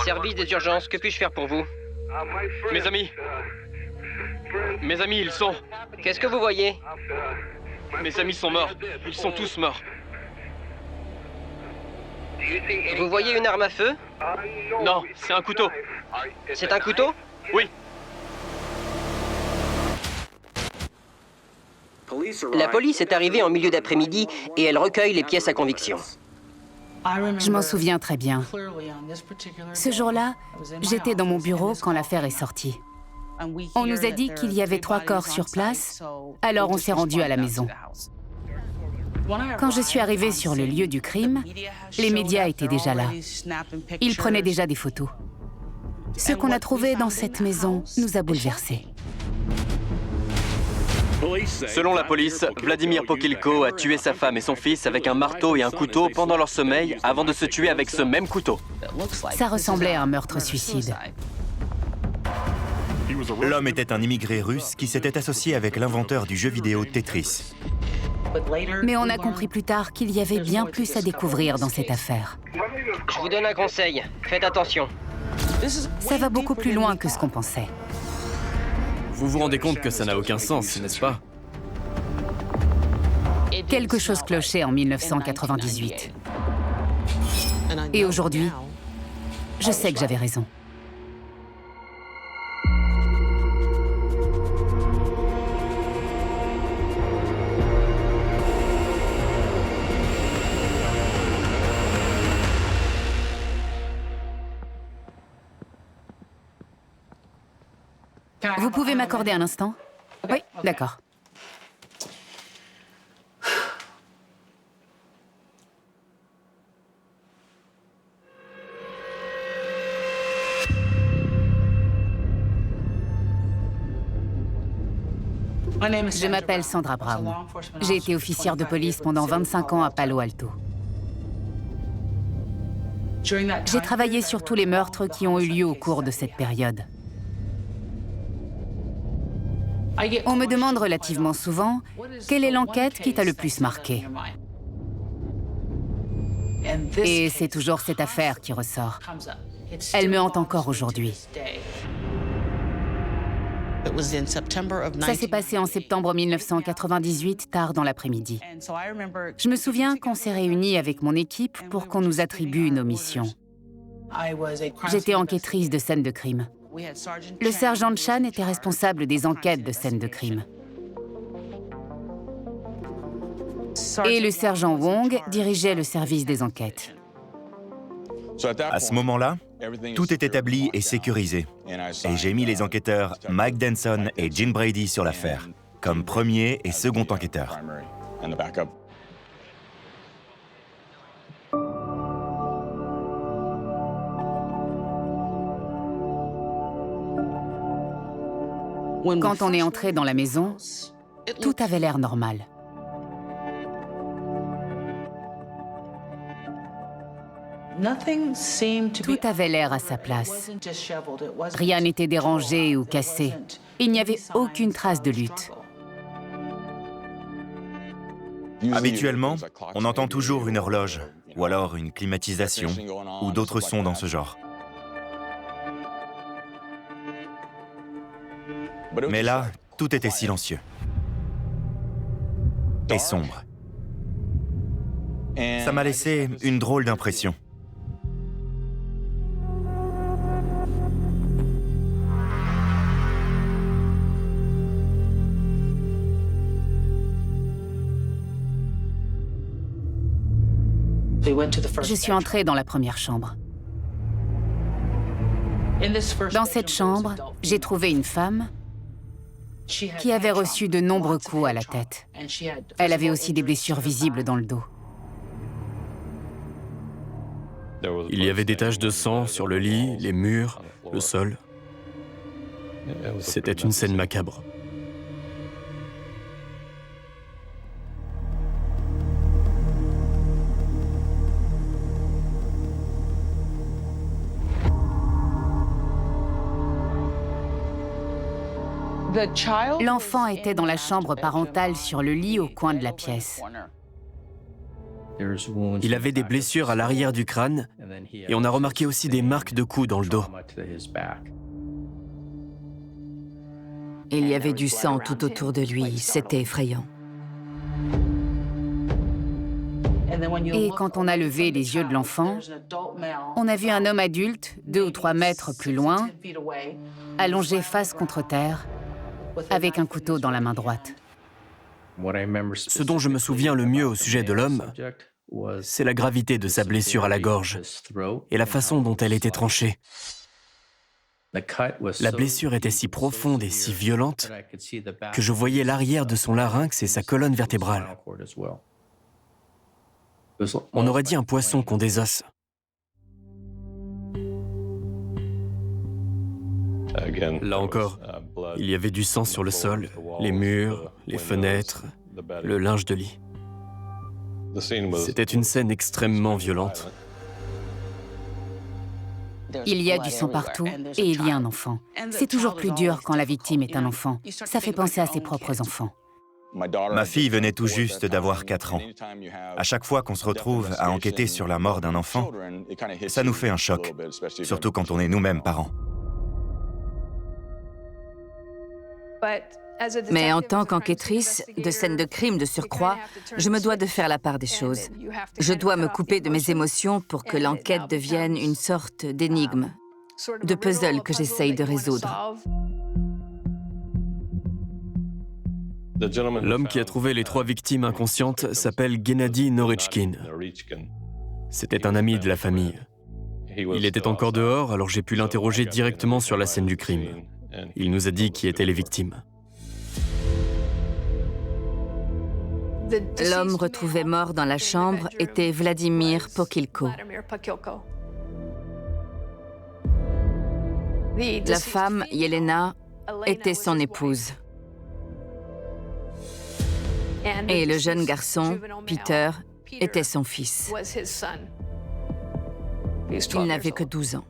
Service des urgences, que puis-je faire pour vous? Mes amis, ils sont... Qu'est-ce que vous voyez? Mes amis sont morts. Ils sont tous morts. Vous voyez une arme à feu? Non, c'est un couteau. C'est un couteau? Oui. La police est arrivée en milieu d'après-midi et elle recueille les pièces à conviction. Je m'en souviens très bien. Ce jour-là, j'étais dans mon bureau quand l'affaire est sortie. On nous a dit qu'il y avait 3 corps sur place, alors on s'est rendu à la maison. Quand je suis arrivée sur le lieu du crime, les médias étaient déjà là. Ils prenaient déjà des photos. Ce qu'on a trouvé dans cette maison nous a bouleversés. Selon la police, Vladimir Pokilko a tué sa femme et son fils avec un marteau et un couteau pendant leur sommeil avant de se tuer avec ce même couteau. Ça ressemblait à un meurtre-suicide. L'homme était un immigré russe qui s'était associé avec l'inventeur du jeu vidéo Tetris. Mais on a compris plus tard qu'il y avait bien plus à découvrir dans cette affaire. Je vous donne un conseil, faites attention. Ça va beaucoup plus loin que ce qu'on pensait. Vous vous rendez compte que ça n'a aucun sens, n'est-ce pas? Quelque chose clochait en 1998. Et aujourd'hui, je sais que j'avais raison. Vous pouvez m'accorder un instant? Oui, d'accord. Je m'appelle Sandra Brown. J'ai été officière de police pendant 25 ans à Palo Alto. J'ai travaillé sur tous les meurtres qui ont eu lieu au cours de cette période. On me demande relativement souvent quelle est l'enquête qui t'a le plus marqué. Et c'est toujours cette affaire qui ressort. Elle me hante encore aujourd'hui. Ça s'est passé en septembre 1998, tard dans l'après-midi. Je me souviens qu'on s'est réunis avec mon équipe pour qu'on nous attribue nos missions. J'étais enquêtrice de scènes de crime. Le sergent Chan était responsable des enquêtes de scènes de crime. Et le sergent Wong dirigeait le service des enquêtes. À ce moment-là, tout est établi et sécurisé. Et j'ai mis les enquêteurs Mike Denson et Gene Brady sur l'affaire, comme premier et second enquêteurs. Quand on est entré dans la maison, tout avait l'air normal. Tout avait l'air à sa place. Rien n'était dérangé ou cassé. Il n'y avait aucune trace de lutte. Habituellement, on entend toujours une horloge, ou alors une climatisation, ou d'autres sons dans ce genre. Mais là, tout était silencieux. Et sombre. Ça m'a laissé une drôle d'impression. Je suis entrée dans la première chambre. Dans cette chambre, j'ai trouvé une femme qui avait reçu de nombreux coups à la tête. Elle avait aussi des blessures visibles dans le dos. Il y avait des taches de sang sur le lit, les murs, le sol. C'était une scène macabre. L'enfant était dans la chambre parentale sur le lit au coin de la pièce. Il avait des blessures à l'arrière du crâne et on a remarqué aussi des marques de coups dans le dos. Il y avait du sang tout autour de lui, c'était effrayant. Et quand on a levé les yeux de l'enfant, on a vu un homme adulte, 2 ou 3 mètres plus loin, allongé face contre terre, avec un couteau dans la main droite. Ce dont je me souviens le mieux au sujet de l'homme, c'est la gravité de sa blessure à la gorge et la façon dont elle était tranchée. La blessure était si profonde et si violente que je voyais l'arrière de son larynx et sa colonne vertébrale. On aurait dit un poisson qu'on désosse. Là encore, il y avait du sang sur le sol, les murs, les fenêtres, le linge de lit. C'était une scène extrêmement violente. Il y a du sang partout et il y a un enfant. C'est toujours plus dur quand la victime est un enfant. Ça fait penser à ses propres enfants. Ma fille venait tout juste d'avoir 4 ans. À chaque fois qu'on se retrouve à enquêter sur la mort d'un enfant, ça nous fait un choc, surtout quand on est nous-mêmes parents. Mais en tant qu'enquêtrice de scènes de crime de surcroît, je me dois de faire la part des choses. Je dois me couper de mes émotions pour que l'enquête devienne une sorte d'énigme, de puzzle que j'essaye de résoudre. L'homme qui a trouvé les 3 victimes inconscientes s'appelle Gennady Norichkin. C'était un ami de la famille. Il était encore dehors, alors j'ai pu l'interroger directement sur la scène du crime. Il nous a dit qui étaient les victimes. L'homme retrouvé mort dans la chambre était Vladimir Pokilko. La femme, Yelena, était son épouse. Et le jeune garçon, Peter, était son fils. Il n'avait que 12 ans.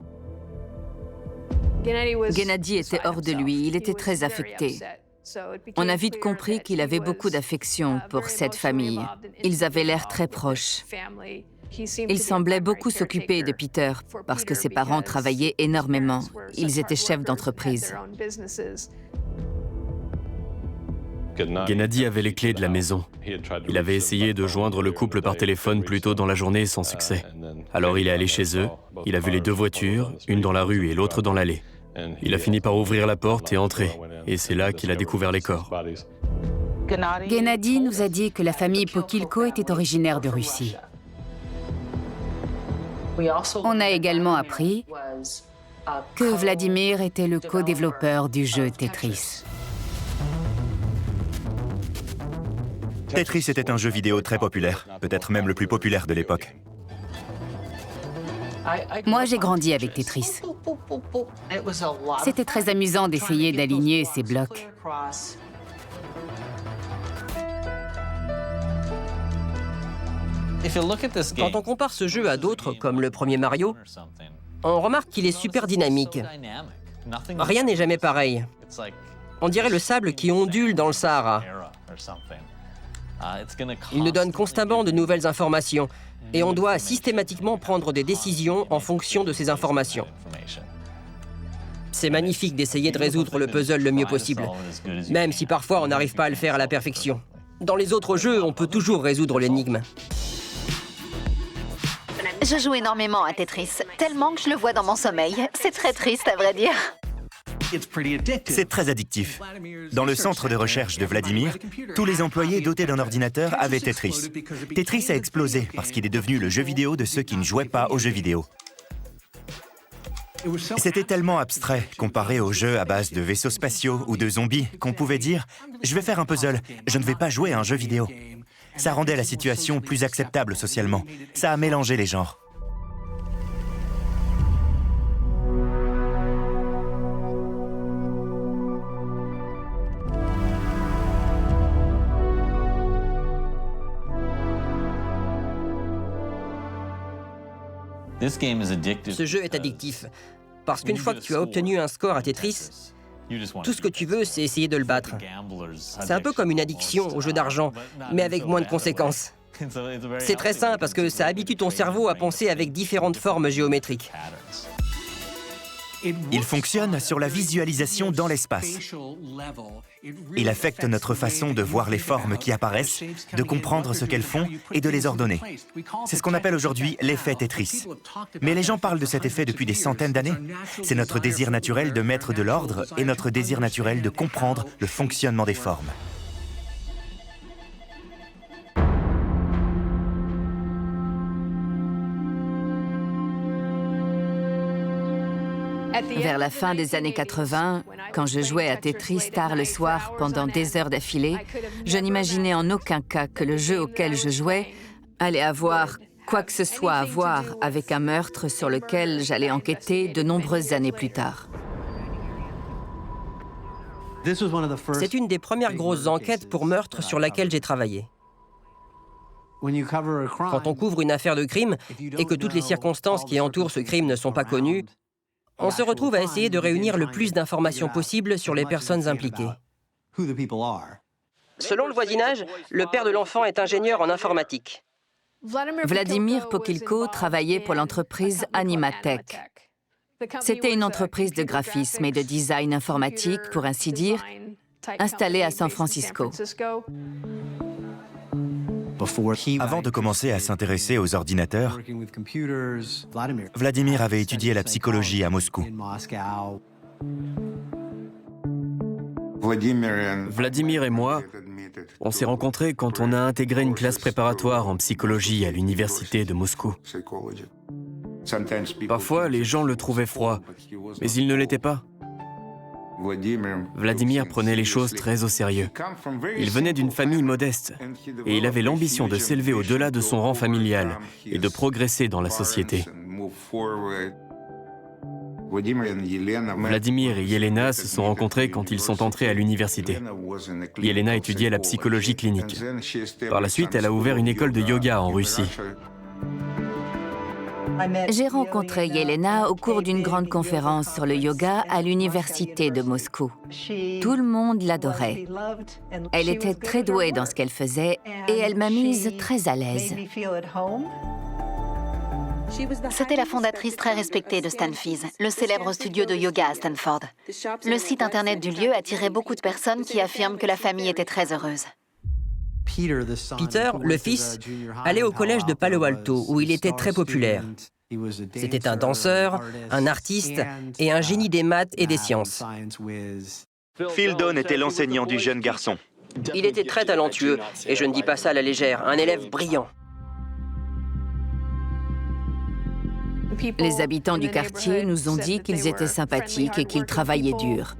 Gennady était hors de lui, il était très affecté. On a vite compris qu'il avait beaucoup d'affection pour cette famille. Ils avaient l'air très proches. Il semblait beaucoup s'occuper de Peter parce que ses parents travaillaient énormément. Ils étaient chefs d'entreprise. Gennady avait les clés de la maison. Il avait essayé de joindre le couple par téléphone plus tôt dans la journée sans succès. Alors il est allé chez eux, il a vu les 2 voitures, une dans la rue et l'autre dans l'allée. Il a fini par ouvrir la porte et entrer, et c'est là qu'il a découvert les corps. Gennady nous a dit que la famille Pokilko était originaire de Russie. On a également appris que Vladimir était le co-développeur du jeu Tetris. Tetris était un jeu vidéo très populaire, peut-être même le plus populaire de l'époque. Moi, j'ai grandi avec Tetris. C'était très amusant d'essayer d'aligner ces blocs. Quand on compare ce jeu à d'autres, comme le premier Mario, on remarque qu'il est super dynamique. Rien n'est jamais pareil. On dirait le sable qui ondule dans le Sahara. Il nous donne constamment de nouvelles informations et on doit systématiquement prendre des décisions en fonction de ces informations. C'est magnifique d'essayer de résoudre le puzzle le mieux possible, même si parfois on n'arrive pas à le faire à la perfection. Dans les autres jeux, on peut toujours résoudre l'énigme. Je joue énormément à Tetris, tellement que je le vois dans mon sommeil. C'est très triste, à vrai dire. C'est très addictif. Dans le centre de recherche de Vladimir, tous les employés dotés d'un ordinateur avaient Tetris. Tetris a explosé parce qu'il est devenu le jeu vidéo de ceux qui ne jouaient pas aux jeux vidéo. C'était tellement abstrait comparé aux jeux à base de vaisseaux spatiaux ou de zombies qu'on pouvait dire « Je vais faire un puzzle, je ne vais pas jouer à un jeu vidéo ». Ça rendait la situation plus acceptable socialement. Ça a mélangé les genres. Ce jeu est addictif, parce qu'une fois que tu as obtenu un score à Tetris, tout ce que tu veux, c'est essayer de le battre. C'est un peu comme une addiction au jeu d'argent, mais avec moins de conséquences. C'est très simple parce que ça habitue ton cerveau à penser avec différentes formes géométriques. Il fonctionne sur la visualisation dans l'espace. Il affecte notre façon de voir les formes qui apparaissent, de comprendre ce qu'elles font et de les ordonner. C'est ce qu'on appelle aujourd'hui l'effet Tetris. Mais les gens parlent de cet effet depuis des centaines d'années. C'est notre désir naturel de mettre de l'ordre et notre désir naturel de comprendre le fonctionnement des formes. Vers la fin des années 80, quand je jouais à Tetris tard le soir pendant des heures d'affilée, je n'imaginais en aucun cas que le jeu auquel je jouais allait avoir quoi que ce soit à voir avec un meurtre sur lequel j'allais enquêter de nombreuses années plus tard. C'est une des premières grosses enquêtes pour meurtre sur laquelle j'ai travaillé. Quand on couvre une affaire de crime et que toutes les circonstances qui entourent ce crime ne sont pas connues, on se retrouve à essayer de réunir le plus d'informations possible sur les personnes impliquées. Selon le voisinage, le père de l'enfant est ingénieur en informatique. Vladimir Pokilko travaillait pour l'entreprise Animatech. C'était une entreprise de graphisme et de design informatique, pour ainsi dire, installée à San Francisco. Avant de commencer à s'intéresser aux ordinateurs, Vladimir avait étudié la psychologie à Moscou. Vladimir et moi, on s'est rencontrés quand on a intégré une classe préparatoire en psychologie à l'université de Moscou. Parfois, les gens le trouvaient froid, mais il ne l'était pas. Vladimir prenait les choses très au sérieux. Il venait d'une famille modeste et il avait l'ambition de s'élever au-delà de son rang familial et de progresser dans la société. Vladimir et Yelena se sont rencontrés quand ils sont entrés à l'université. Yelena étudiait la psychologie clinique. Par la suite, elle a ouvert une école de yoga en Russie. J'ai rencontré Yelena au cours d'une grande conférence sur le yoga à l'université de Moscou. Tout le monde l'adorait. Elle était très douée dans ce qu'elle faisait et elle m'a mise très à l'aise. C'était la fondatrice très respectée de Stanfizz, le célèbre studio de yoga à Stanford. Le site internet du lieu attirait beaucoup de personnes qui affirment que la famille était très heureuse. Peter, le fils, allait au collège de Palo Alto, où il était très populaire. C'était un danseur, un artiste et un génie des maths et des sciences. Phil Dawn était l'enseignant du jeune garçon. Il était très talentueux, et je ne dis pas ça à la légère, un élève brillant. Les habitants du quartier nous ont dit qu'ils étaient sympathiques et qu'ils travaillaient dur.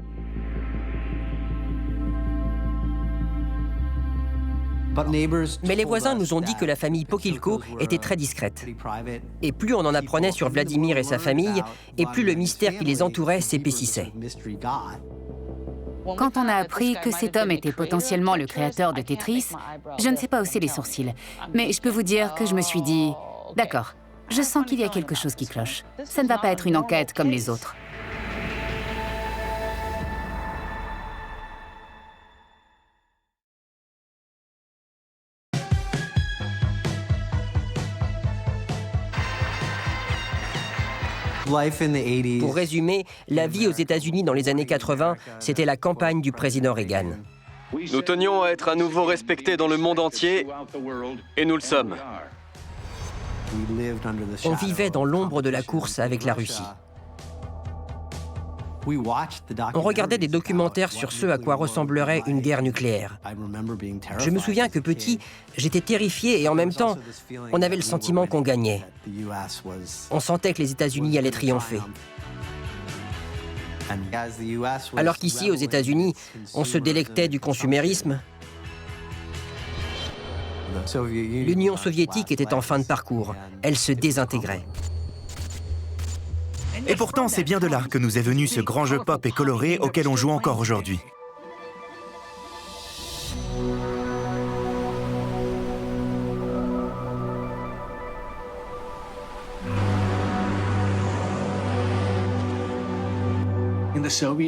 Mais les voisins nous ont dit que la famille Pokilko était très discrète. Et plus on en apprenait sur Vladimir et sa famille, et plus le mystère qui les entourait s'épaississait. Quand on a appris que cet homme était potentiellement le créateur de Tetris, je ne sais pas hausser les sourcils. Mais je peux vous dire que je me suis dit, d'accord, je sens qu'il y a quelque chose qui cloche. Ça ne va pas être une enquête comme les autres. Pour résumer, la vie aux États-Unis dans les années 80, c'était la campagne du président Reagan. Nous tenions à être à nouveau respectés dans le monde entier, et nous le sommes. On vivait dans l'ombre de la course avec la Russie. On regardait des documentaires sur ce à quoi ressemblerait une guerre nucléaire. Je me souviens que petit, j'étais terrifié et en même temps, on avait le sentiment qu'on gagnait. On sentait que les États-Unis allaient triompher. Alors qu'ici, aux États-Unis, on se délectait du consumérisme, l'Union soviétique était en fin de parcours. Elle se désintégrait. Et pourtant, c'est bien de là que nous est venu ce grand jeu pop et coloré auquel on joue encore aujourd'hui.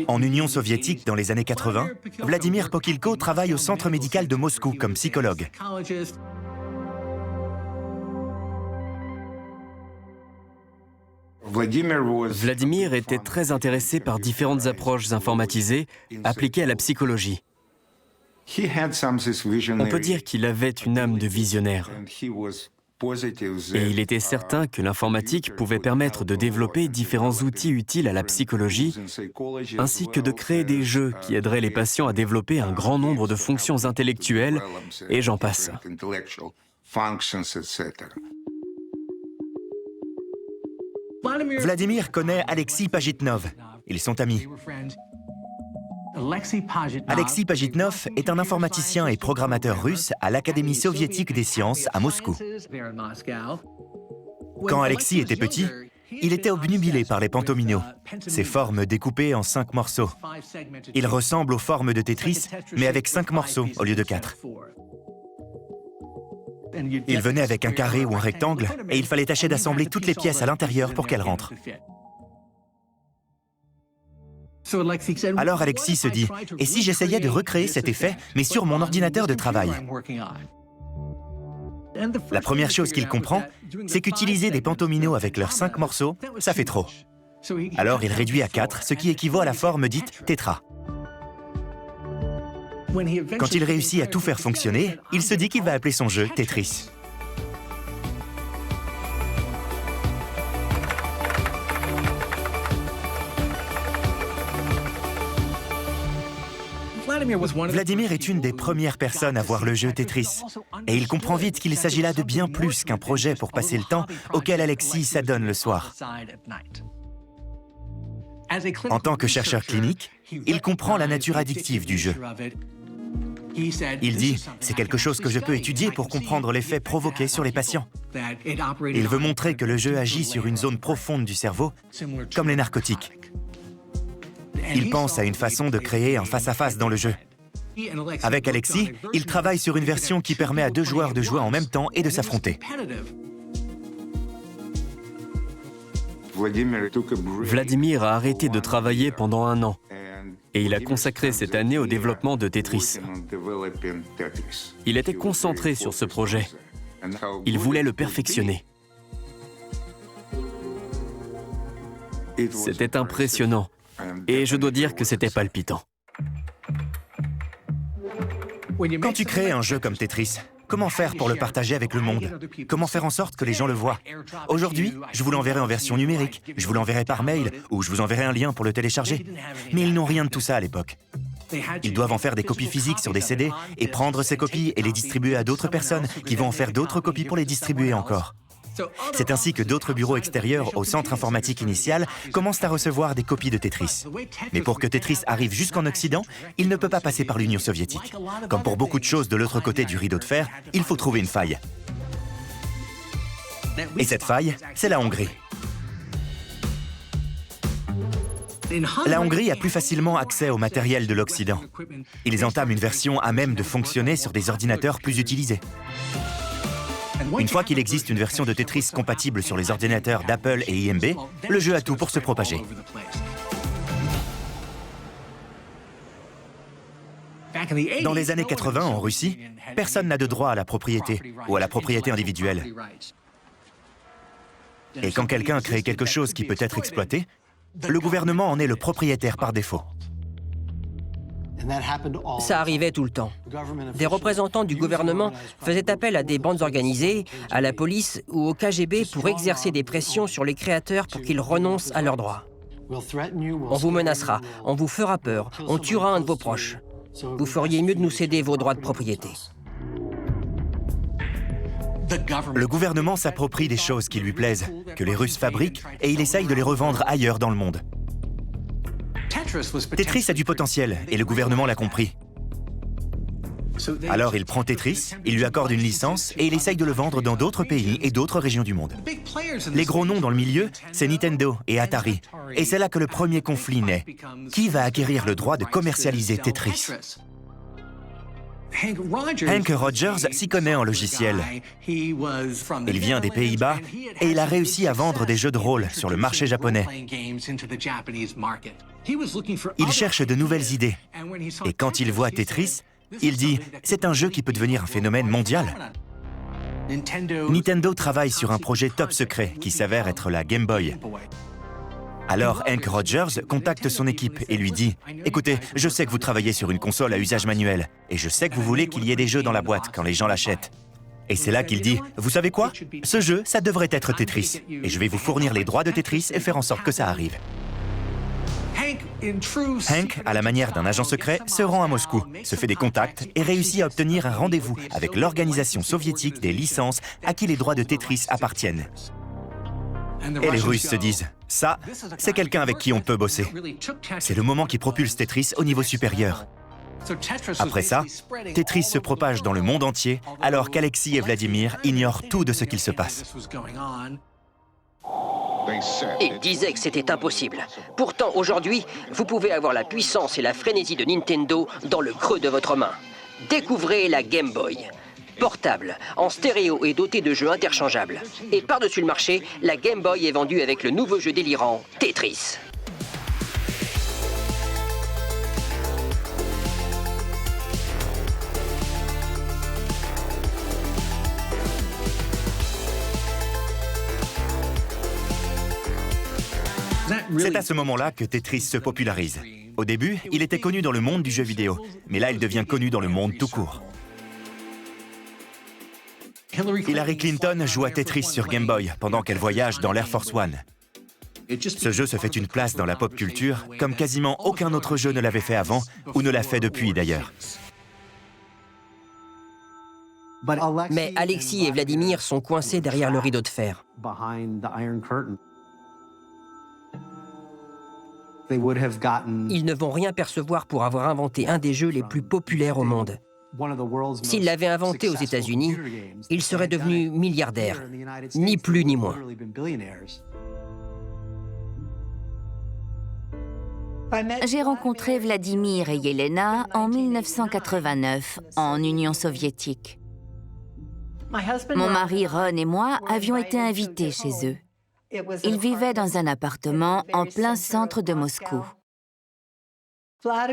En Union soviétique, dans les années 80, Vladimir Pokilko travaille au centre médical de Moscou comme psychologue. Vladimir était très intéressé par différentes approches informatisées appliquées à la psychologie. On peut dire qu'il avait une âme de visionnaire. Et il était certain que l'informatique pouvait permettre de développer différents outils utiles à la psychologie, ainsi que de créer des jeux qui aideraient les patients à développer un grand nombre de fonctions intellectuelles, et j'en passe. Vladimir connaît Alexis Pajitnov. Ils sont amis. Alexis Pajitnov est un informaticien et programmateur russe à l'Académie soviétique des sciences à Moscou. Quand Alexis était petit, il était obnubilé par les pentomino, ces formes découpées en 5 morceaux. Il ressemble aux formes de Tetris, mais avec 5 morceaux au lieu de 4. Il venait avec un carré ou un rectangle, et il fallait tâcher d'assembler toutes les pièces à l'intérieur pour qu'elles rentrent. Alors Alexis se dit, et si j'essayais de recréer cet effet, mais sur mon ordinateur de travail? La première chose qu'il comprend, c'est qu'utiliser des pentomino avec leurs 5 morceaux, ça fait trop. Alors il réduit à 4, ce qui équivaut à la forme dite tétra. Quand il réussit à tout faire fonctionner, il se dit qu'il va appeler son jeu Tetris. Vladimir est une des premières personnes à voir le jeu Tetris. Et il comprend vite qu'il s'agit là de bien plus qu'un projet pour passer le temps auquel Alexis s'adonne le soir. En tant que chercheur clinique, il comprend la nature addictive du jeu. Il dit, c'est quelque chose que je peux étudier pour comprendre l'effet provoqué sur les patients. Il veut montrer que le jeu agit sur une zone profonde du cerveau, comme les narcotiques. Il pense à une façon de créer un face-à-face dans le jeu. Avec Alexis, il travaille sur une version qui permet à 2 joueurs de jouer en même temps et de s'affronter. Vladimir a arrêté de travailler pendant 1 an et il a consacré cette année au développement de Tetris. Il était concentré sur ce projet. Il voulait le perfectionner. C'était impressionnant et je dois dire que c'était palpitant. Quand tu crées un jeu comme Tetris, comment faire pour le partager avec le monde? Comment faire en sorte que les gens le voient? Aujourd'hui, je vous l'enverrai en version numérique, je vous l'enverrai par mail ou je vous enverrai un lien pour le télécharger. Mais ils n'ont rien de tout ça à l'époque. Ils doivent en faire des copies physiques sur des CD et prendre ces copies et les distribuer à d'autres personnes qui vont en faire d'autres copies pour les distribuer encore. C'est ainsi que d'autres bureaux extérieurs au centre informatique initial commencent à recevoir des copies de Tetris. Mais pour que Tetris arrive jusqu'en Occident, il ne peut pas passer par l'Union soviétique. Comme pour beaucoup de choses de l'autre côté du rideau de fer, il faut trouver une faille. Et cette faille, c'est la Hongrie. La Hongrie a plus facilement accès au matériel de l'Occident. Ils entament une version à même de fonctionner sur des ordinateurs plus utilisés. Une fois qu'il existe une version de Tetris compatible sur les ordinateurs d'Apple et IMB, le jeu a tout pour se propager. Dans les années 80, en Russie, personne n'a de droit à la propriété ou à la propriété individuelle. Et quand quelqu'un crée quelque chose qui peut être exploité, le gouvernement en est le propriétaire par défaut. Ça arrivait tout le temps. Des représentants du gouvernement faisaient appel à des bandes organisées, à la police ou au KGB pour exercer des pressions sur les créateurs pour qu'ils renoncent à leurs droits. On vous menacera, on vous fera peur, on tuera un de vos proches. Vous feriez mieux de nous céder vos droits de propriété. Le gouvernement s'approprie des choses qui lui plaisent, que les Russes fabriquent, et il essaye de les revendre ailleurs dans le monde. Tetris a du potentiel, et le gouvernement l'a compris. Alors il prend Tetris, il lui accorde une licence, et il essaye de le vendre dans d'autres pays et d'autres régions du monde. Les gros noms dans le milieu, c'est Nintendo et Atari. Et c'est là que le premier conflit naît. Qui va acquérir le droit de commercialiser Tetris? Hank Rogers s'y connaît en logiciel. Il vient des Pays-Bas et il a réussi à vendre des jeux de rôle sur le marché japonais. Il cherche de nouvelles idées. Et quand il voit Tetris, il dit « c'est un jeu qui peut devenir un phénomène mondial ». Nintendo travaille sur un projet top secret qui s'avère être la Game Boy. Alors Hank Rogers contacte son équipe et lui dit « Écoutez, je sais que vous travaillez sur une console à usage manuel, et je sais que vous voulez qu'il y ait des jeux dans la boîte quand les gens l'achètent. » Et c'est là qu'il dit « Vous savez quoi? Ce jeu, ça devrait être Tetris, et je vais vous fournir les droits de Tetris et faire en sorte que ça arrive. » Hank, à la manière d'un agent secret, se rend à Moscou, se fait des contacts et réussit à obtenir un rendez-vous avec l'organisation soviétique des licences à qui les droits de Tetris appartiennent. Et les Russes se disent « Ça, c'est quelqu'un avec qui on peut bosser. » C'est le moment qui propulse Tetris au niveau supérieur. Après ça, Tetris se propage dans le monde entier alors qu'Alexis et Vladimir ignorent tout de ce qu'il se passe. Ils disaient que c'était impossible. Pourtant, aujourd'hui, vous pouvez avoir la puissance et la frénésie de Nintendo dans le creux de votre main. Découvrez la Game Boy. Portable, en stéréo et dotée de jeux interchangeables. Et par-dessus le marché, la Game Boy est vendue avec le nouveau jeu délirant, Tetris. C'est à ce moment-là que Tetris se popularise. Au début, il était connu dans le monde du jeu vidéo, mais là, il devient connu dans le monde tout court. Hillary Clinton joue à Tetris sur Game Boy pendant qu'elle voyage dans l'Air Force One. Ce jeu se fait une place dans la pop culture, comme quasiment aucun autre jeu ne l'avait fait avant, ou ne l'a fait depuis d'ailleurs. Mais Alexis et Vladimir sont coincés derrière le rideau de fer. Ils ne vont rien percevoir pour avoir inventé un des jeux les plus populaires au monde. S'ils l'avaient inventé aux États-Unis, ils seraient devenus milliardaires, ni plus ni moins. J'ai rencontré Vladimir et Yelena en 1989, en Union soviétique. Mon mari Ron et moi avions été invités chez eux. Ils vivaient dans un appartement en plein centre de Moscou.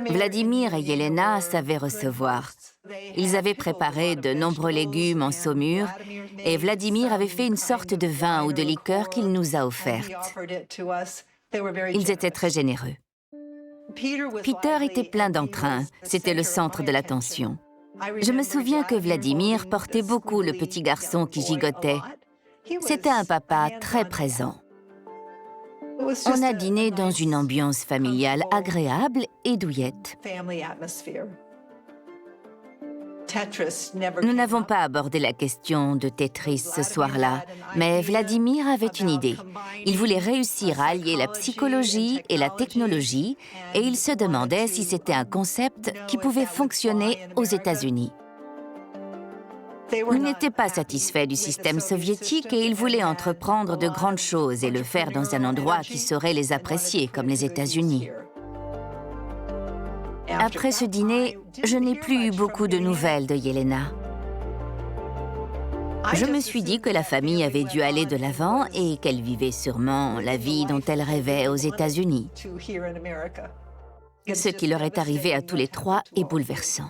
Vladimir et Yelena savaient recevoir. Ils avaient préparé de nombreux légumes en saumure et Vladimir avait fait une sorte de vin ou de liqueur qu'il nous a offerte. Ils étaient très généreux. Peter était plein d'entrain, c'était le centre de l'attention. Je me souviens que Vladimir portait beaucoup le petit garçon qui gigotait. C'était un papa très présent. On a dîné dans une ambiance familiale agréable et douillette. Nous n'avons pas abordé la question de Tetris ce soir-là, mais Vladimir avait une idée. Il voulait réussir à allier la psychologie et la technologie, et il se demandait si c'était un concept qui pouvait fonctionner aux États-Unis. Il n'était pas satisfait du système soviétique et il voulait entreprendre de grandes choses et le faire dans un endroit qui saurait les apprécier, comme les États-Unis. Après ce dîner, je n'ai plus eu beaucoup de nouvelles de Yelena. Je me suis dit que la famille avait dû aller de l'avant et qu'elle vivait sûrement la vie dont elle rêvait aux États-Unis. Ce qui leur est arrivé à tous les trois est bouleversant.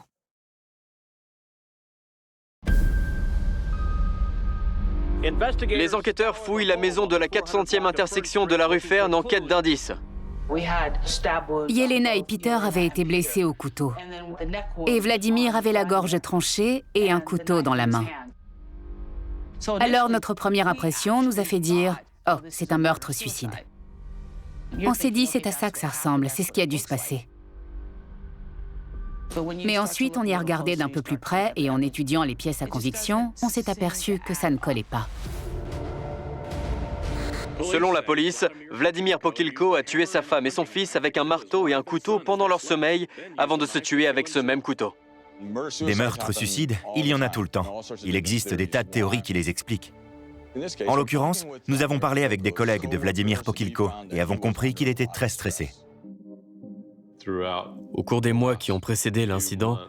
Les enquêteurs fouillent la maison de la 400e intersection de la rue Fern en quête d'indices. Yelena et Peter avaient été blessés au couteau. Et Vladimir avait la gorge tranchée et un couteau dans la main. Alors notre première impression nous a fait dire « Oh, c'est un meurtre-suicide ». On s'est dit « C'est à ça que ça ressemble, c'est ce qui a dû se passer ». Mais ensuite, on y a regardé d'un peu plus près et en étudiant les pièces à conviction, on s'est aperçu que ça ne collait pas. Selon la police, Vladimir Pokilko a tué sa femme et son fils avec un marteau et un couteau pendant leur sommeil avant de se tuer avec ce même couteau. Des meurtres-suicides, il y en a tout le temps. Il existe des tas de théories qui les expliquent. En l'occurrence, nous avons parlé avec des collègues de Vladimir Pokilko et avons compris qu'il était très stressé. Au cours des mois qui ont précédé l'incident,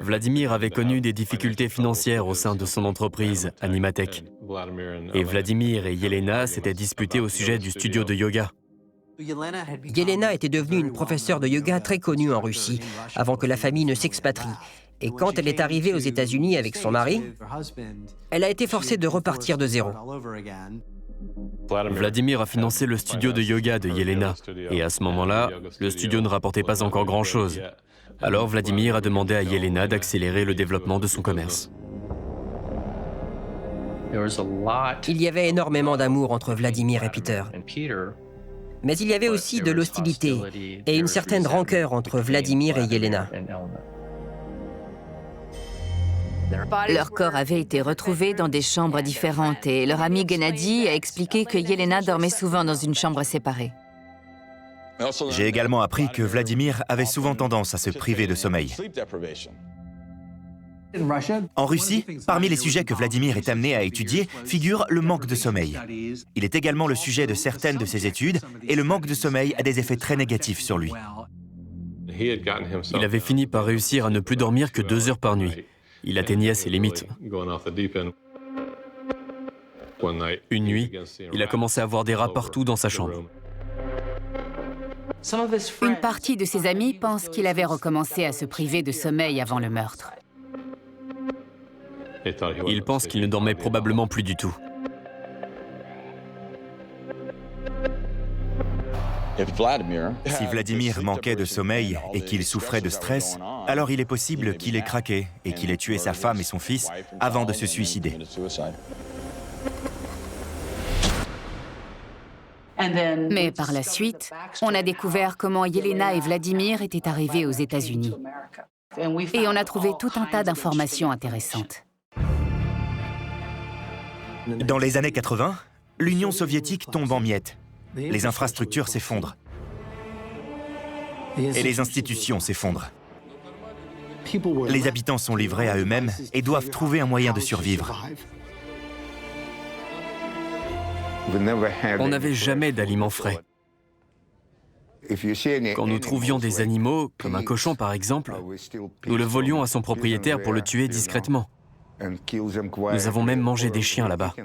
Vladimir avait connu des difficultés financières au sein de son entreprise, Animatech. Et Vladimir et Yelena s'étaient disputés au sujet du studio de yoga. Yelena était devenue une professeure de yoga très connue en Russie, avant que la famille ne s'expatrie. Et quand elle est arrivée aux États-Unis avec son mari, elle a été forcée de repartir de zéro. Vladimir a financé le studio de yoga de Yelena, et à ce moment-là, le studio ne rapportait pas encore grand-chose. Alors Vladimir a demandé à Yelena d'accélérer le développement de son commerce. Il y avait énormément d'amour entre Vladimir et Peter. Mais il y avait aussi de l'hostilité et une certaine rancœur entre Vladimir et Yelena. Leurs corps avaient été retrouvés dans des chambres différentes et leur ami Gennady a expliqué que Yelena dormait souvent dans une chambre séparée. J'ai également appris que Vladimir avait souvent tendance à se priver de sommeil. En Russie, parmi les sujets que Vladimir est amené à étudier, figure le manque de sommeil. Il est également le sujet de certaines de ses études, et le manque de sommeil a des effets très négatifs sur lui. Il avait fini par réussir à ne plus dormir que 2 heures par nuit. Il atteignait ses limites. Une nuit, il a commencé à voir des rats partout dans sa chambre. Une partie de ses amis pense qu'il avait recommencé à se priver de sommeil avant le meurtre. Il pense qu'il ne dormait probablement plus du tout. Si Vladimir manquait de sommeil et qu'il souffrait de stress, alors il est possible qu'il ait craqué et qu'il ait tué sa femme et son fils avant de se suicider. Mais par la suite, on a découvert comment Yelena et Vladimir étaient arrivés aux États-Unis. Et on a trouvé tout un tas d'informations intéressantes. Dans les années 80, l'Union soviétique tombe en miettes. Les infrastructures s'effondrent. Et les institutions s'effondrent. Les habitants sont livrés à eux-mêmes et doivent trouver un moyen de survivre. On n'avait jamais d'aliments frais. Quand nous trouvions des animaux, comme un cochon par exemple, nous le volions à son propriétaire pour le tuer discrètement. Nous avons même mangé des chiens là-bas.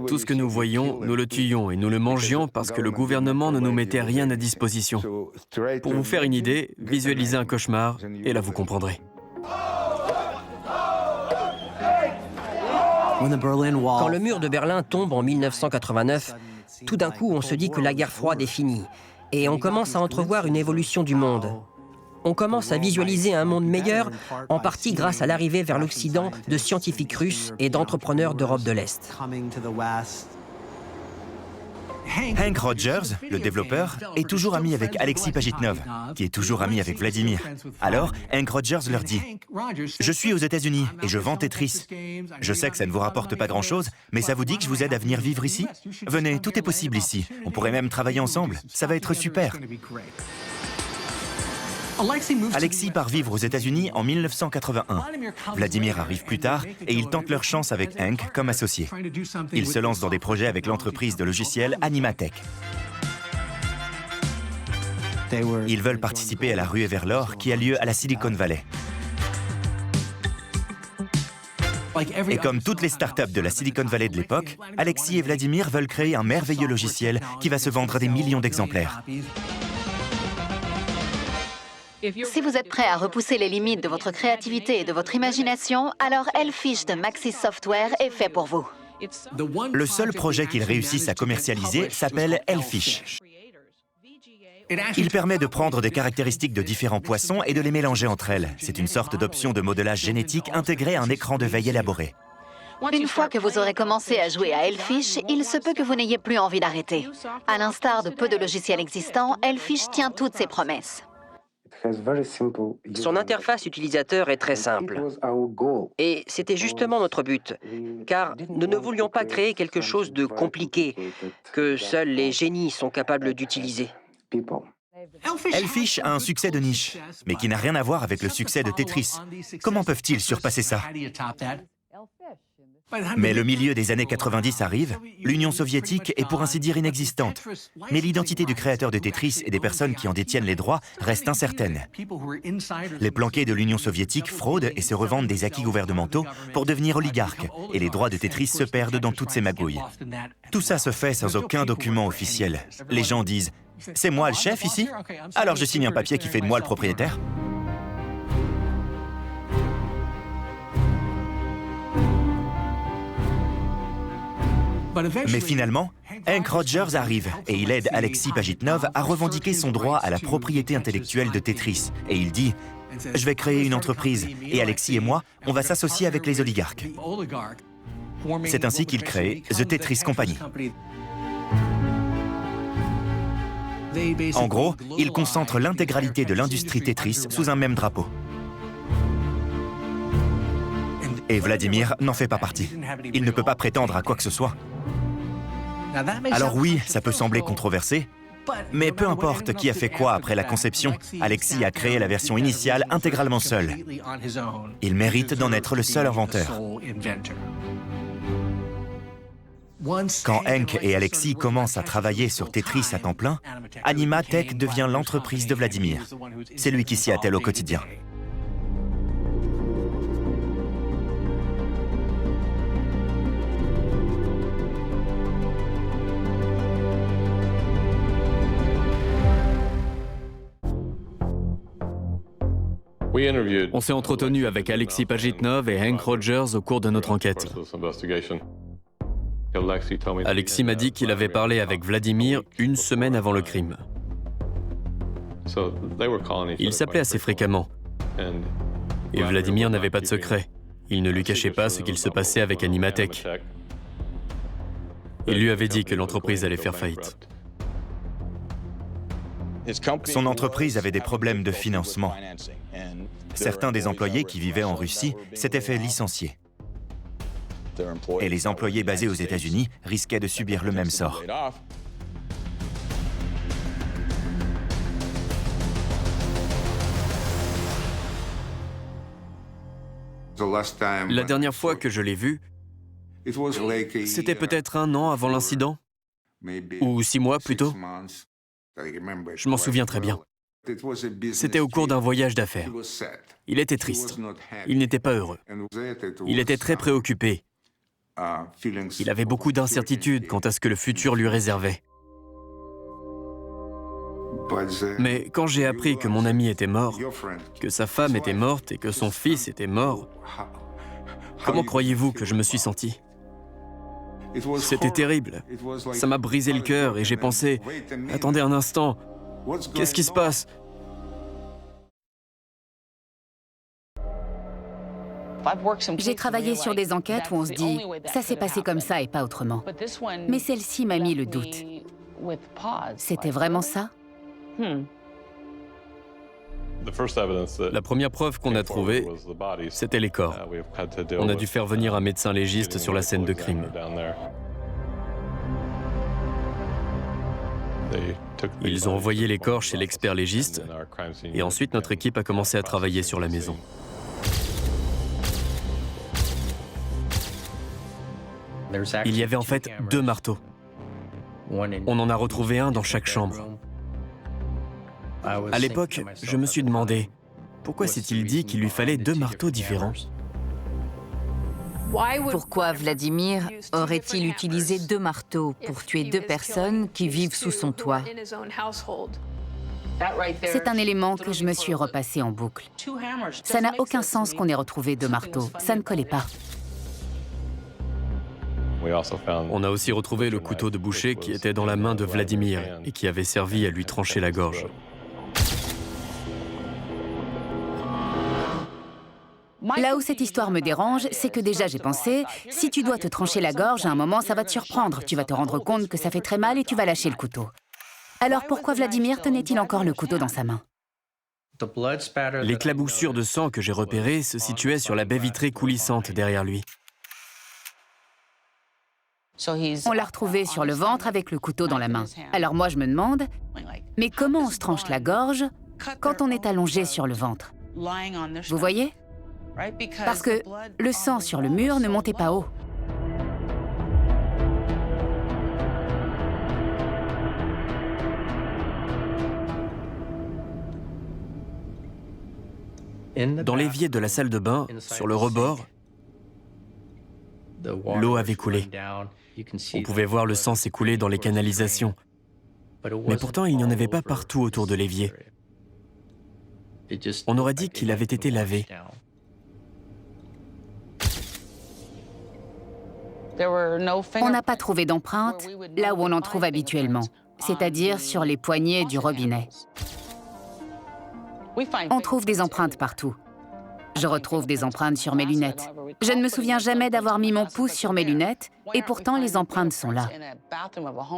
Tout ce que nous voyions, nous le tuions et nous le mangions parce que le gouvernement ne nous mettait rien à disposition. Pour vous faire une idée, visualisez un cauchemar et là vous comprendrez. Quand le mur de Berlin tombe en 1989, tout d'un coup on se dit que la guerre froide est finie et on commence à entrevoir une évolution du monde. On commence à visualiser un monde meilleur, en partie grâce à l'arrivée vers l'Occident de scientifiques russes et d'entrepreneurs d'Europe de l'Est. Hank Rogers, le développeur, est toujours ami avec Alexis Pajitnov, qui est toujours ami avec Vladimir. Alors, Hank Rogers leur dit « Je suis aux États-Unis et je vends Tetris. Je sais que ça ne vous rapporte pas grand-chose, mais ça vous dit que je vous aide à venir vivre ici? Venez, tout est possible ici. On pourrait même travailler ensemble. Ça va être super. » Alexis part vivre aux États-Unis en 1981. Vladimir arrive plus tard et ils tentent leur chance avec Hank comme associé. Ils se lancent dans des projets avec l'entreprise de logiciels Animatech. Ils veulent participer à la ruée vers l'or qui a lieu à la Silicon Valley. Et comme toutes les startups de la Silicon Valley de l'époque, Alexis et Vladimir veulent créer un merveilleux logiciel qui va se vendre à des millions d'exemplaires. Si vous êtes prêt à repousser les limites de votre créativité et de votre imagination, alors Elfish de Maxis Software est fait pour vous. Le seul projet qu'ils réussissent à commercialiser s'appelle Elfish. Il permet de prendre des caractéristiques de différents poissons et de les mélanger entre elles. C'est une sorte d'option de modelage génétique intégrée à un écran de veille élaboré. Une fois que vous aurez commencé à jouer à Elfish, il se peut que vous n'ayez plus envie d'arrêter. À l'instar de peu de logiciels existants, Elfish tient toutes ses promesses. Son interface utilisateur est très simple. Et c'était justement notre but, car nous ne voulions pas créer quelque chose de compliqué que seuls les génies sont capables d'utiliser. Elfish a un succès de niche, mais qui n'a rien à voir avec le succès de Tetris. Comment peuvent-ils surpasser ça? Mais le milieu des années 90 arrive, l'Union soviétique est pour ainsi dire inexistante. Mais l'identité du créateur de Tetris et des personnes qui en détiennent les droits reste incertaine. Les planqués de l'Union soviétique fraudent et se revendent des acquis gouvernementaux pour devenir oligarques, et les droits de Tetris se perdent dans toutes ces magouilles. Tout ça se fait sans aucun document officiel. Les gens disent « C'est moi le chef ici? Alors je signe un papier qui fait de moi le propriétaire ». Mais finalement, Hank Rogers arrive et il aide Alexis Pajitnov à revendiquer son droit à la propriété intellectuelle de Tetris. Et il dit « Je vais créer une entreprise et Alexis et moi, on va s'associer avec les oligarques. » C'est ainsi qu'il crée The Tetris Company. En gros, il concentre l'intégralité de l'industrie Tetris sous un même drapeau. Et Vladimir n'en fait pas partie. Il ne peut pas prétendre à quoi que ce soit. Alors oui, ça peut sembler controversé, mais peu importe qui a fait quoi après la conception, Alexis a créé la version initiale intégralement seul. Il mérite d'en être le seul inventeur. Quand Hank et Alexis commencent à travailler sur Tetris à temps plein, Animatech devient l'entreprise de Vladimir. C'est lui qui s'y attelle au quotidien. On s'est entretenu avec Alexis Pajitnov et Hank Rogers au cours de notre enquête. Alexis m'a dit qu'il avait parlé avec Vladimir une semaine avant le crime. Ils s'appelaient assez fréquemment. Et Vladimir n'avait pas de secret. Il ne lui cachait pas ce qu'il se passait avec Animatech. Il lui avait dit que l'entreprise allait faire faillite. Son entreprise avait des problèmes de financement. Certains des employés qui vivaient en Russie s'étaient fait licencier. Et les employés basés aux États-Unis risquaient de subir le même sort. La dernière fois que je l'ai vu, c'était peut-être 1 an avant l'incident, ou 6 mois plutôt. Je m'en souviens très bien. C'était au cours d'un voyage d'affaires. Il était triste. Il n'était pas heureux. Il était très préoccupé. Il avait beaucoup d'incertitudes quant à ce que le futur lui réservait. Mais quand j'ai appris que mon ami était mort, que sa femme était morte et que son fils était mort, comment croyez-vous que je me suis senti? C'était terrible. Ça m'a brisé le cœur et j'ai pensé, « Attendez un instant, qu'est-ce qui se passe ?» J'ai travaillé sur des enquêtes où on se dit « ça s'est passé comme ça et pas autrement ». Mais celle-ci m'a mis le doute. C'était vraiment ça? La première preuve qu'on a trouvée, c'était les corps. On a dû faire venir un médecin légiste sur la scène de crime. Ils ont envoyé les corps chez l'expert légiste et ensuite notre équipe a commencé à travailler sur la maison. Il y avait en fait 2 marteaux. On en a retrouvé un dans chaque chambre. À l'époque, je me suis demandé, pourquoi s'est-il dit qu'il lui fallait 2 marteaux différents? Pourquoi Vladimir aurait-il utilisé 2 marteaux pour tuer 2 personnes qui vivent sous son toit? C'est un élément que je me suis repassé en boucle. Ça n'a aucun sens qu'on ait retrouvé 2 marteaux. Ça ne collait pas. On a aussi retrouvé le couteau de boucher qui était dans la main de Vladimir et qui avait servi à lui trancher la gorge. Là où cette histoire me dérange, c'est que déjà j'ai pensé, si tu dois te trancher la gorge, à un moment ça va te surprendre, tu vas te rendre compte que ça fait très mal et tu vas lâcher le couteau. Alors pourquoi Vladimir tenait-il encore le couteau dans sa main? L'éclaboussure de sang que j'ai repérée se situait sur la baie vitrée coulissante derrière lui. On l'a retrouvé sur le ventre avec le couteau dans la main. Alors moi je me demande, mais comment on se tranche la gorge quand on est allongé sur le ventre? Vous voyez? Parce que le sang sur le mur ne montait pas haut. Dans l'évier de la salle de bain, sur le rebord, l'eau avait coulé. On pouvait voir le sang s'écouler dans les canalisations. Mais pourtant, il n'y en avait pas partout autour de l'évier. On aurait dit qu'il avait été lavé. On n'a pas trouvé d'empreintes là où on en trouve habituellement, c'est-à-dire sur les poignées du robinet. On trouve des empreintes partout. Je retrouve des empreintes sur mes lunettes. Je ne me souviens jamais d'avoir mis mon pouce sur mes lunettes, et pourtant les empreintes sont là.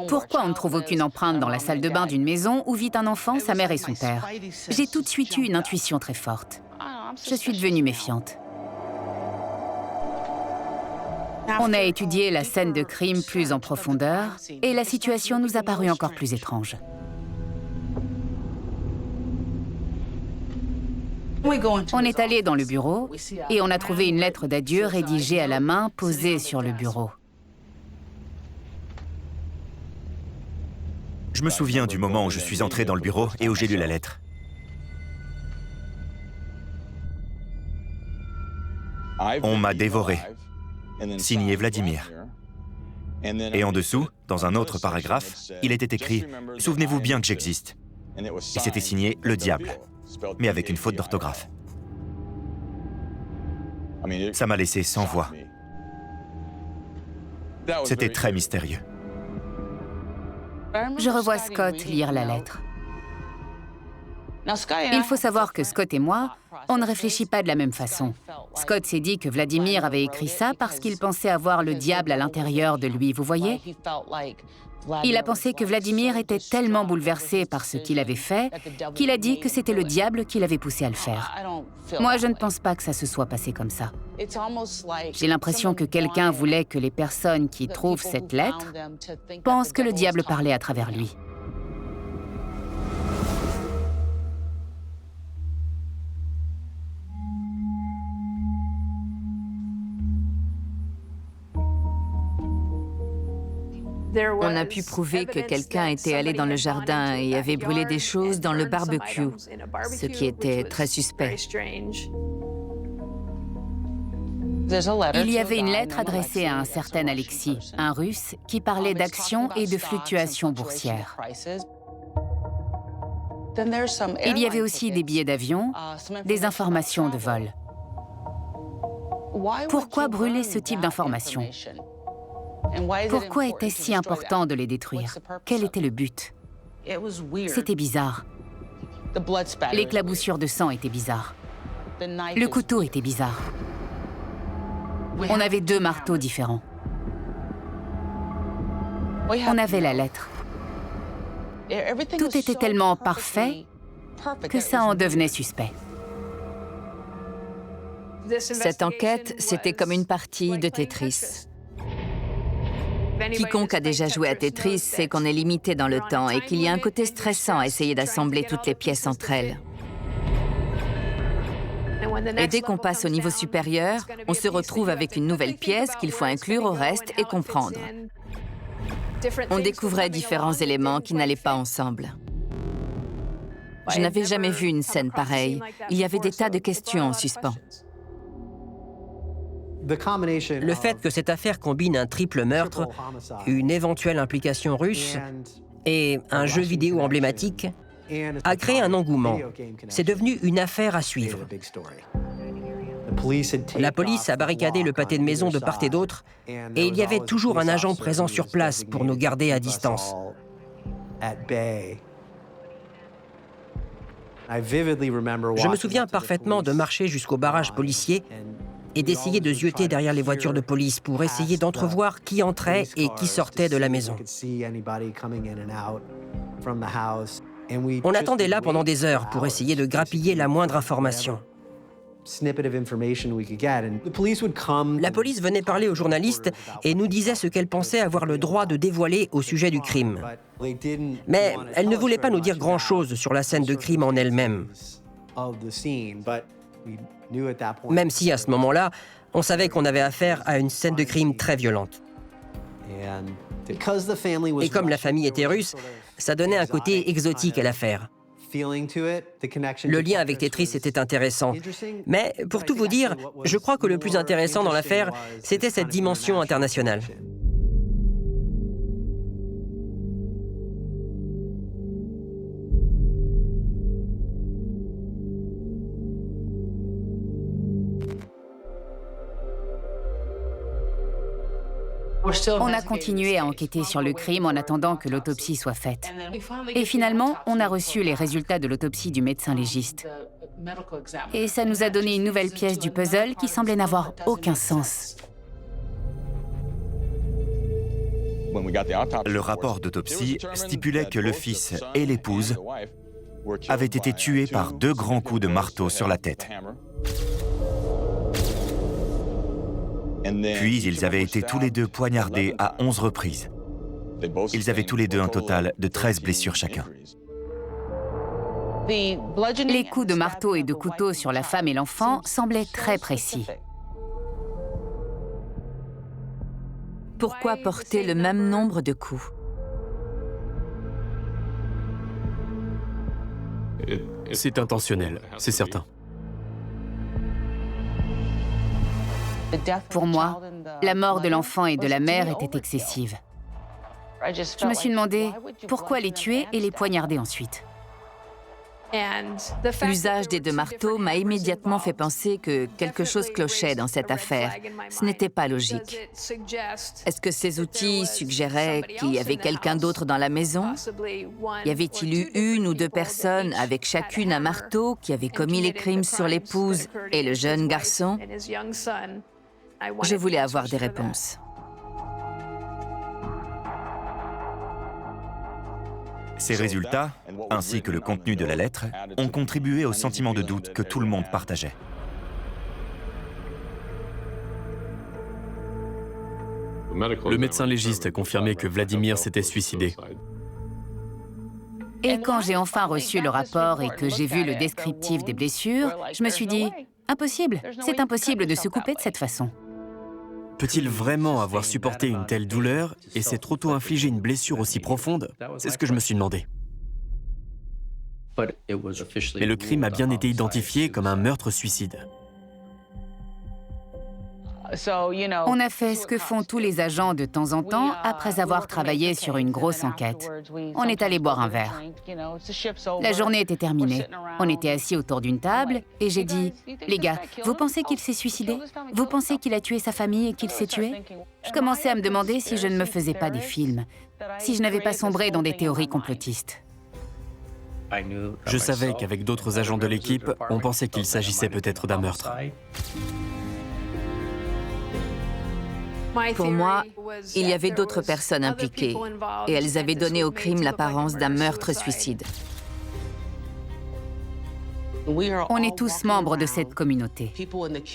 Pourquoi on ne trouve aucune empreinte dans la salle de bain d'une maison où vit un enfant, sa mère et son père? J'ai tout de suite eu une intuition très forte. Je suis devenue méfiante. On a étudié la scène de crime plus en profondeur, et la situation nous a paru encore plus étrange. On est allé dans le bureau et on a trouvé une lettre d'adieu rédigée à la main posée sur le bureau. Je me souviens du moment où je suis entré dans le bureau et où j'ai lu la lettre. On m'a dévoré. Signé Vladimir. Et en dessous, dans un autre paragraphe, il était écrit « Souvenez-vous bien que j'existe ». Et c'était signé « Le Diable », mais avec une faute d'orthographe. Ça m'a laissé sans voix. C'était très mystérieux. Je revois Scott lire la lettre. Il faut savoir que Scott et moi, on ne réfléchit pas de la même façon. Scott s'est dit que Vladimir avait écrit ça parce qu'il pensait avoir le diable à l'intérieur de lui, vous voyez? Il a pensé que Vladimir était tellement bouleversé par ce qu'il avait fait qu'il a dit que c'était le diable qui l'avait poussé à le faire. Moi, je ne pense pas que ça se soit passé comme ça. J'ai l'impression que quelqu'un voulait que les personnes qui trouvent cette lettre pensent que le diable parlait à travers lui. On a pu prouver que quelqu'un était allé dans le jardin et avait brûlé des choses dans le barbecue, ce qui était très suspect. Il y avait une lettre adressée à un certain Alexis, un Russe, qui parlait d'actions et de fluctuations boursières. Il y avait aussi des billets d'avion, des informations de vol. Pourquoi brûler ce type d'informations? Pourquoi était-ce si important de les détruire? Quel était le but? C'était bizarre. L'éclaboussure de sang était bizarre. Le couteau était bizarre. On avait 2 marteaux différents. On avait la lettre. Tout était tellement parfait que ça en devenait suspect. Cette enquête, c'était comme une partie de Tetris. Quiconque a déjà joué à Tetris sait qu'on est limité dans le temps et qu'il y a un côté stressant à essayer d'assembler toutes les pièces entre elles. Et dès qu'on passe au niveau supérieur, on se retrouve avec une nouvelle pièce qu'il faut inclure au reste et comprendre. On découvrait différents éléments qui n'allaient pas ensemble. Je n'avais jamais vu une scène pareille. Il y avait des tas de questions en suspens. Le fait que cette affaire combine un triple meurtre, une éventuelle implication russe et un jeu vidéo emblématique a créé un engouement. C'est devenu une affaire à suivre. La police a barricadé le pâté de maison de part et d'autre, et il y avait toujours un agent présent sur place pour nous garder à distance. Je me souviens parfaitement de marcher jusqu'au barrage policier et d'essayer de zioter derrière les voitures de police pour essayer d'entrevoir qui entrait et qui sortait de la maison. On attendait là pendant des heures pour essayer de grappiller la moindre information. La police venait parler aux journalistes et nous disait ce qu'elle pensait avoir le droit de dévoiler au sujet du crime. Mais elle ne voulait pas nous dire grand-chose sur la scène de crime en elle-même. Même si, à ce moment-là, on savait qu'on avait affaire à une scène de crime très violente. Et comme la famille était russe, ça donnait un côté exotique à l'affaire. Le lien avec Tetris était intéressant. Mais, pour tout vous dire, je crois que le plus intéressant dans l'affaire, c'était cette dimension internationale. On a continué à enquêter sur le crime en attendant que l'autopsie soit faite. Et finalement, on a reçu les résultats de l'autopsie du médecin légiste. Et ça nous a donné une nouvelle pièce du puzzle qui semblait n'avoir aucun sens. Le rapport d'autopsie stipulait que le fils et l'épouse avaient été tués par 2 grands coups de marteau sur la tête. Puis ils avaient été tous les deux poignardés à 11 reprises. Ils avaient tous les deux un total de 13 blessures chacun. Les coups de marteau et de couteau sur la femme et l'enfant semblaient très précis. Pourquoi porter le même nombre de coups? C'est intentionnel, c'est certain. Pour moi, la mort de l'enfant et de la mère était excessive. Je me suis demandé pourquoi les tuer et les poignarder ensuite. L'usage des 2 marteaux m'a immédiatement fait penser que quelque chose clochait dans cette affaire. Ce n'était pas logique. Est-ce que ces outils suggéraient qu'il y avait quelqu'un d'autre dans la maison? Y avait-il eu 1 ou 2 personnes avec chacune un marteau qui avaient commis les crimes sur l'épouse et le jeune garçon? Je voulais avoir des réponses. Ces résultats, ainsi que le contenu de la lettre, ont contribué au sentiment de doute que tout le monde partageait. Le médecin légiste a confirmé que Vladimir s'était suicidé. Et quand j'ai enfin reçu le rapport et que j'ai vu le descriptif des blessures, je me suis dit, impossible, c'est impossible de se couper de cette façon. Peut-il vraiment avoir supporté une telle douleur et s'être auto-infligé une blessure aussi profonde? C'est ce que je me suis demandé. Mais le crime a bien été identifié comme un meurtre-suicide. On a fait ce que font tous les agents de temps en temps après avoir travaillé sur une grosse enquête. On est allé boire un verre. La journée était terminée. On était assis autour d'une table et j'ai dit « Les gars, vous pensez qu'il s'est suicidé? Vous pensez qu'il a tué sa famille et qu'il s'est tué ?» Je commençais à me demander si je ne me faisais pas des films, si je n'avais pas sombré dans des théories complotistes. Je savais qu'avec d'autres agents de l'équipe, on pensait qu'il s'agissait peut-être d'un meurtre. Pour moi, il y avait d'autres personnes impliquées et elles avaient donné au crime l'apparence d'un meurtre-suicide. On est tous membres de cette communauté.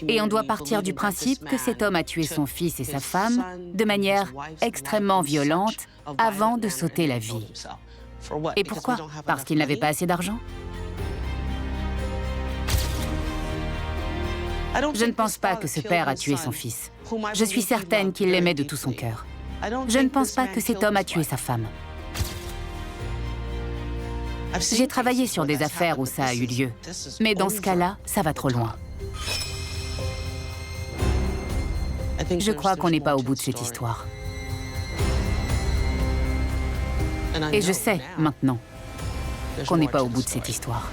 Et on doit partir du principe que cet homme a tué son fils et sa femme de manière extrêmement violente avant de s'ôter la vie. Et pourquoi? Parce qu'il n'avait pas assez d'argent? Je ne pense pas que ce père a tué son fils. Je suis certaine qu'il l'aimait de tout son cœur. Je ne pense pas que cet homme a tué sa femme. J'ai travaillé sur des affaires où ça a eu lieu. Mais dans ce cas-là, ça va trop loin. Je crois qu'on n'est pas au bout de cette histoire. Et je sais, maintenant, qu'on n'est pas au bout de cette histoire.